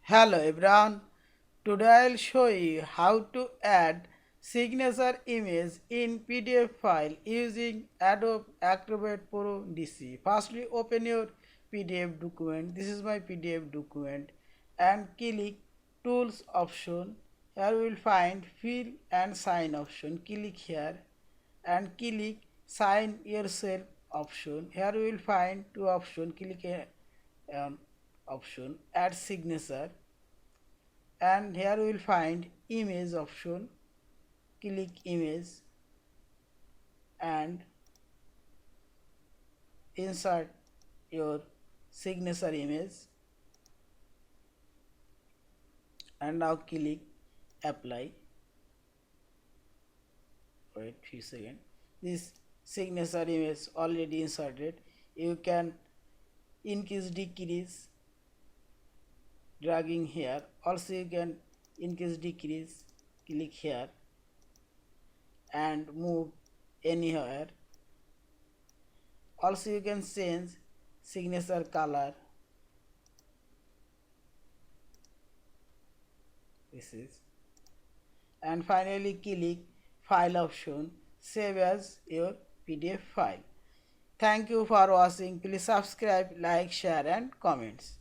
Hello everyone, today I'll show you how to add signature image in PDF file using Adobe Acrobat Pro DC. Firstly open your PDF document, this is my PDF document, and click tools option. Here you will find fill and sign option. Click here and click sign yourself option. Here you will find two options. Click option add signature, and here we will find image option. Click image and insert your signature image, and now click apply. Wait few seconds. This signature image already inserted. You can increase decrease dragging here. Also you can increase decrease, click here and move anywhere. Also you can change signature color. This is, and finally click file option, save as your PDF file. Thank you for watching. Please subscribe, like, share and comments.